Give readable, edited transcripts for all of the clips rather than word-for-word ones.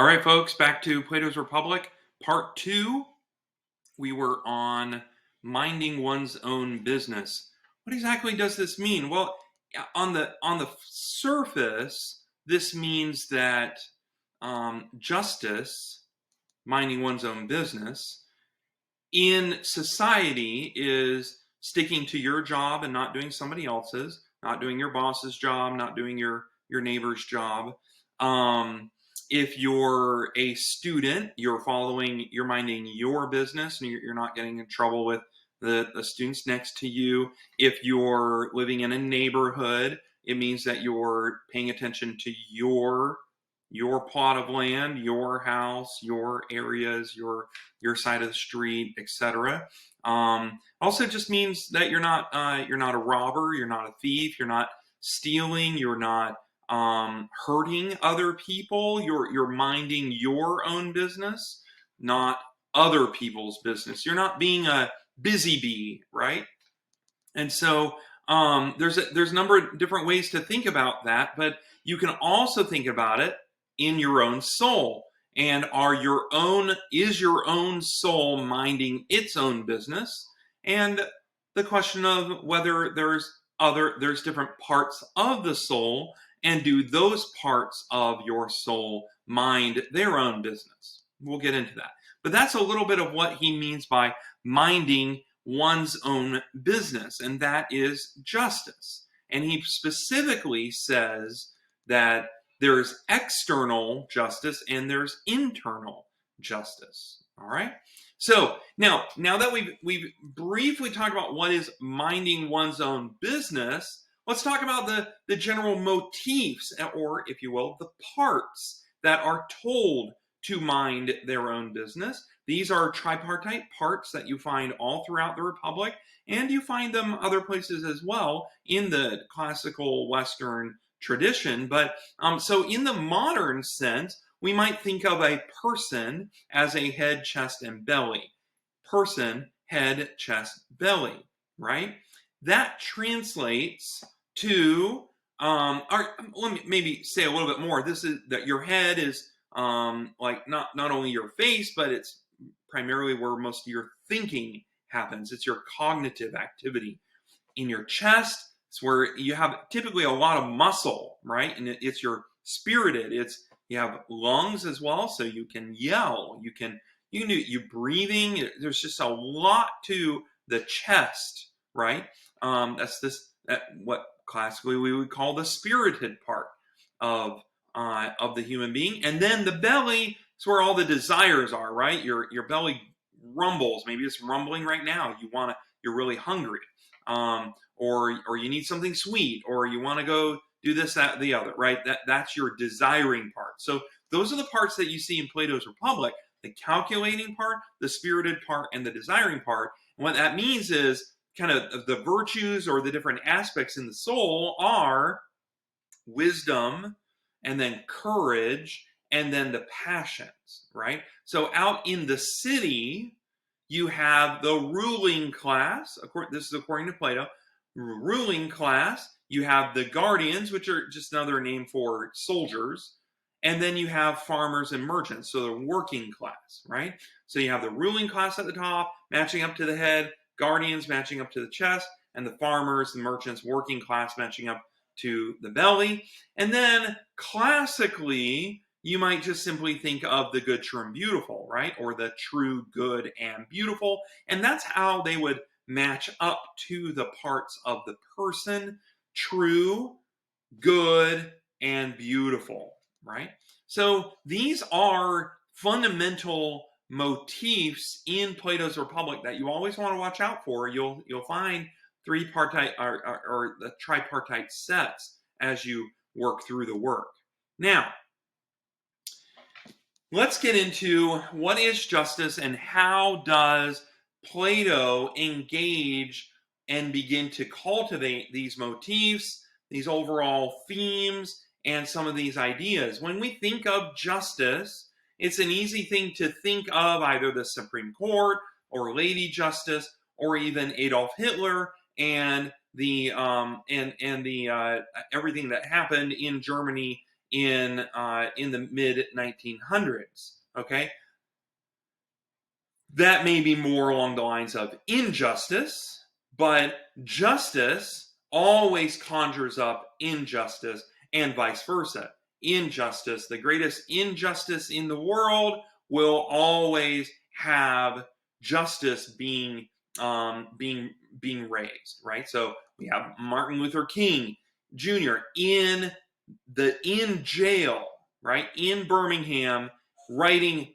All right, folks, back to Plato's Republic, part two. We were on minding one's own business. What exactly does this mean? Well, on the surface, this means that justice, minding one's own business, in society is sticking to your job and not doing somebody else's, not doing your boss's job, not doing your neighbor's job. If you're a student, you're minding your business, and you're not getting in trouble with the students next to you. If you're living in a neighborhood, it means that you're paying attention to your plot of land, your house, your areas, your side of the street, etc. Also, just means that you're not a robber, you're not a thief, you're not stealing, you're not hurting other people. You're minding your own business, not other people's business. You're not being a busy bee, right? And so there's a number of different ways to think about that, but you can also think about it in your own soul. And is your own soul minding its own business? And the question of whether there's different parts of the soul, and do those parts of your soul mind their own business? We'll get into that. But that's a little bit of what he means by minding one's own business, and that is justice. And he specifically says that there's external justice and there's internal justice. All right. So now that we've briefly talked about what is minding one's own business, let's talk about the general motifs, or if you will, the parts that are told to mind their own business. These are tripartite parts that you find all throughout the Republic, and you find them other places as well in the classical Western tradition. But so in the modern sense, we might think of a person as a head, chest, and belly. Person, head, chest, belly, right? That translates to, let me maybe say a little bit more. This is that your head is like not only your face, but it's primarily where most of your thinking happens. It's your cognitive activity. In your chest, it's where you have typically a lot of muscle, right? And it's your spirited. You have lungs as well, so you can yell. You do breathing. There's just a lot to the chest, right? What classically we would call the spirited part of the human being. And then the belly is where all the desires are, right? Your belly rumbles. Maybe it's rumbling right now. You're really hungry, or you need something sweet, or you want to go do this, that, the other, right? That's your desiring part. So those are the parts that you see in Plato's Republic: the calculating part, the spirited part, and the desiring part. And what that means is kind of the virtues or the different aspects in the soul are wisdom, and then courage, and then the passions, right? So out in the city, you have the ruling class. This is according to Plato. Ruling class. You have the guardians, which are just another name for soldiers. And then you have farmers and merchants, so the working class, right? So you have the ruling class at the top, matching up to the head, guardians matching up to the chest, and the farmers, the merchants, working class matching up to the belly. And then classically, you might just simply think of the good, true, and beautiful, right? Or the true, good, and beautiful. And that's how they would match up to the parts of the person: true, good, and beautiful, right? So these are fundamental motifs in Plato's Republic that you always want to watch out for. You'll find three-partite or the tripartite sets as you work through the work. Now, let's get into what is justice and how does Plato engage and begin to cultivate these motifs, these overall themes, and some of these ideas. When we think of justice, it's an easy thing to think of either the Supreme Court or Lady Justice, or even Adolf Hitler and the everything that happened in Germany in the mid 1900s. Okay, that may be more along the lines of injustice, but justice always conjures up injustice, and vice versa. Injustice, the greatest injustice in the world, will always have justice being raised, right? So we have Martin Luther King Jr. in jail, right, in Birmingham, writing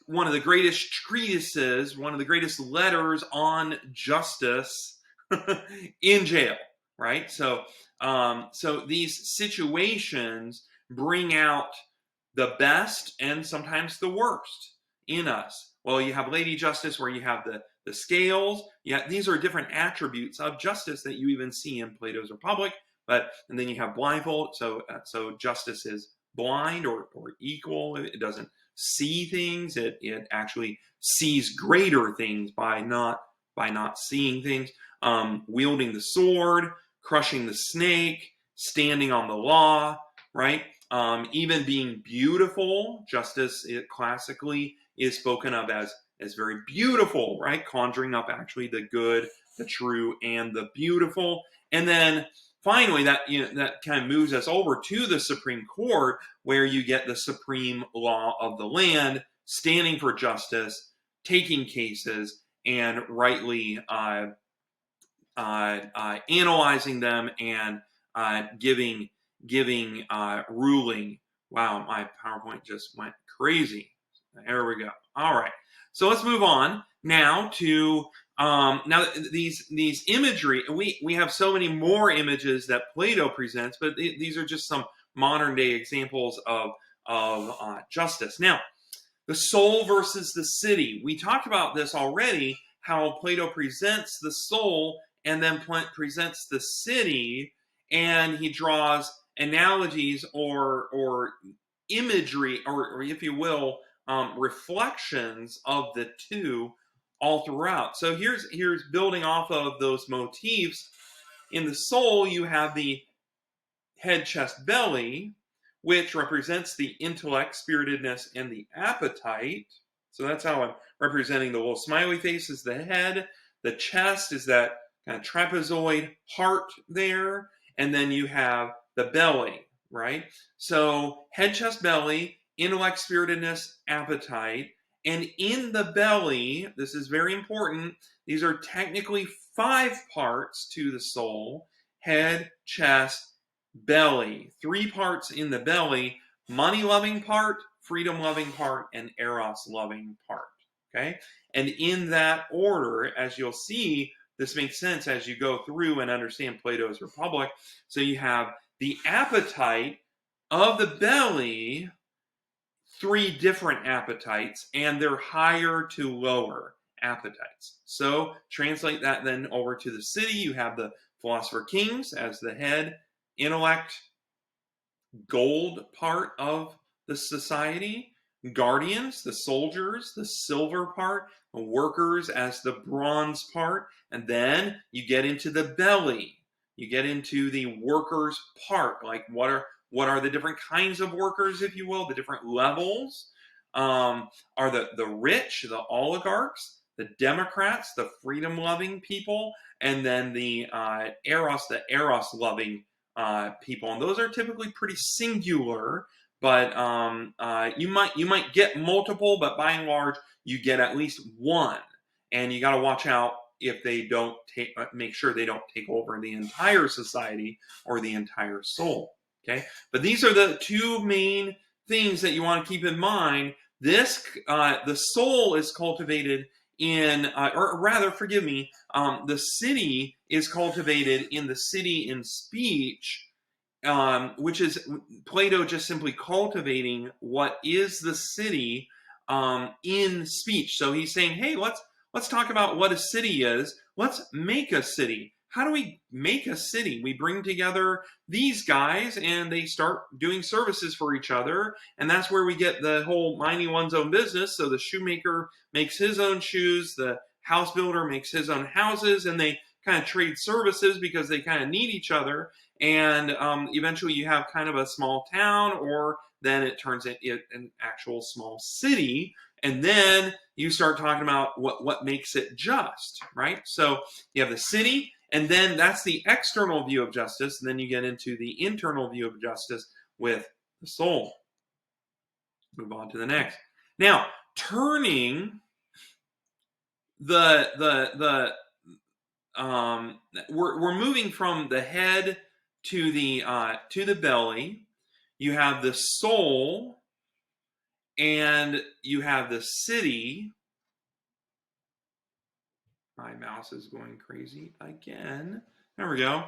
one of the greatest treatises, one of the greatest letters on justice in jail, right? So these situations bring out the best and sometimes the worst in us. Well, you have Lady Justice, where you have the scales. Yeah, these are different attributes of justice that you even see in Plato's Republic. And then you have blindfold. So justice is blind or equal. It doesn't see things. It actually sees greater things by not seeing things. Wielding the sword, crushing the snake, standing on the law, right? Even being beautiful. Justice, it classically is spoken of as very beautiful, right? Conjuring up actually the good, the true, and the beautiful. And then finally, that kind of moves us over to the Supreme Court, where you get the supreme law of the land, standing for justice, taking cases, and rightly analyzing them and giving ruling. Wow, my PowerPoint just went crazy. There we go. All right, so let's move on now to now these imagery. We have so many more images that Plato presents, but these are just some modern day examples of justice. Now, the soul versus the city. We talked about this already, how Plato presents the soul and then presents the city, and he draws analogies or imagery, or if you will, reflections of the two all throughout. So here's building off of those motifs. In the soul, you have the head, chest, belly, which represents the intellect, spiritedness, and the appetite. So that's how I'm representing the little smiley face is the head. The chest is that kind of trapezoid heart there. And then you have the belly, right? So head, chest, belly, intellect, spiritedness, appetite. And in the belly, this is very important, these are technically 5 parts to the soul: head, chest, belly. 3 parts in the belly: money-loving part, freedom-loving part, and eros-loving part. Okay? And in that order, as you'll see, this makes sense as you go through and understand Plato's Republic. So you have the appetite of the belly, 3 different appetites, and they're higher to lower appetites. So translate that then over to the city. You have the philosopher kings as the head, intellect, gold part of the society, guardians, the soldiers, the silver part, workers as the bronze part, and then you get into the belly. You get into the workers part, like what are the different kinds of workers, if you will, the different levels. Are the rich, the oligarchs, the Democrats, the freedom-loving people, and then the eros-loving people. And those are typically pretty singular, but you might get multiple, but by and large, you get at least one. And you got to watch out if they don't make sure they don't take over the entire society or the entire soul. Okay, but these are the 2 main things that you want to keep in mind. The soul is cultivated or rather, forgive me, the city is cultivated in the city in speech, which is Plato just simply cultivating what is the city in speech. So he's saying, hey, let's talk about what a city is. Let's make a city. How do we make a city? We bring together these guys and they start doing services for each other. And that's where we get the whole minding one's own business. So the shoemaker makes his own shoes, the house builder makes his own houses, and they kind of trade services because they kind of need each other. and eventually you have kind of a small town, or then it turns into an actual small city, and then you start talking about what makes it just, right? So you have the city, and then that's the external view of justice, and then you get into the internal view of justice with the soul. Move on to the next. Now, turning the we're moving from the head to the belly. You have the soul, and you have the city. My mouse is going crazy again. There we go.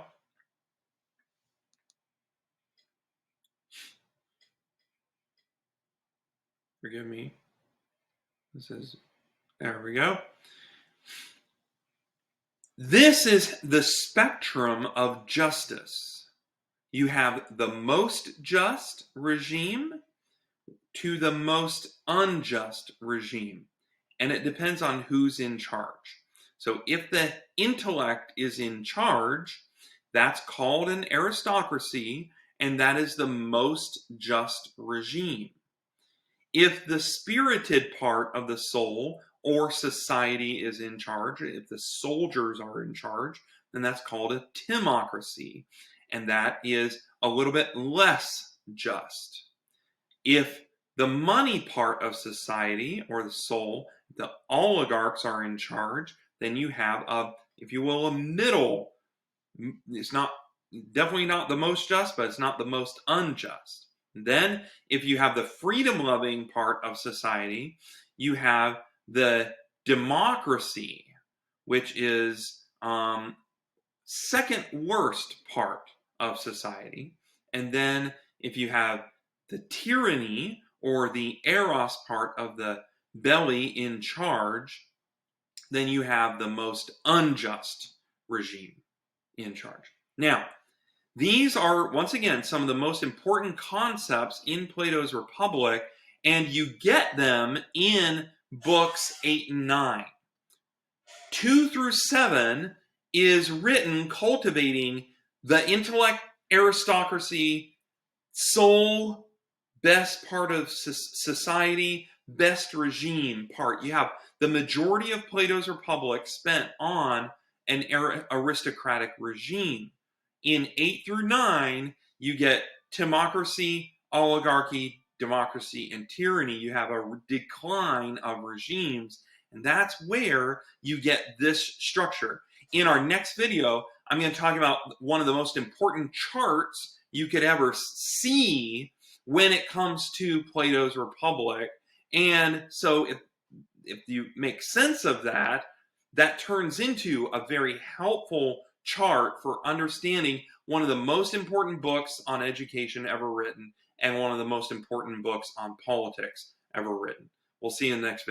Forgive me. There we go. This is the spectrum of justice. You have the most just regime to the most unjust regime. And it depends on who's in charge. So if the intellect is in charge, that's called an aristocracy, and that is the most just regime. If the spirited part of the soul or society is in charge, if the soldiers are in charge, then that's called a timocracy, and that is a little bit less just. If the money part of society or the soul, the oligarchs are in charge, then you have if you will, a middle. It's not definitely not the most just, but it's not the most unjust. Then, if you have the freedom-loving part of society, you have the democracy, which is second worst part of society. And then, if you have the tyranny or the eros part of the belly in charge, then you have the most unjust regime in charge. Now, these are, once again, some of the most important concepts in Plato's Republic, and you get them in books 8 and 9. 2 through 7 is written cultivating the intellect, aristocracy, soul, best part of society, best regime part. You have the majority of Plato's Republic spent on an aristocratic regime. In 8 through 9, you get timocracy, oligarchy, democracy, and tyranny. You have a decline of regimes, and that's where you get this structure. In our next video, I'm going to talk about one of the most important charts you could ever see when it comes to Plato's Republic. And so if you make sense of that, that turns into a very helpful chart for understanding one of the most important books on education ever written and one of the most important books on politics ever written. We'll see you in the next video.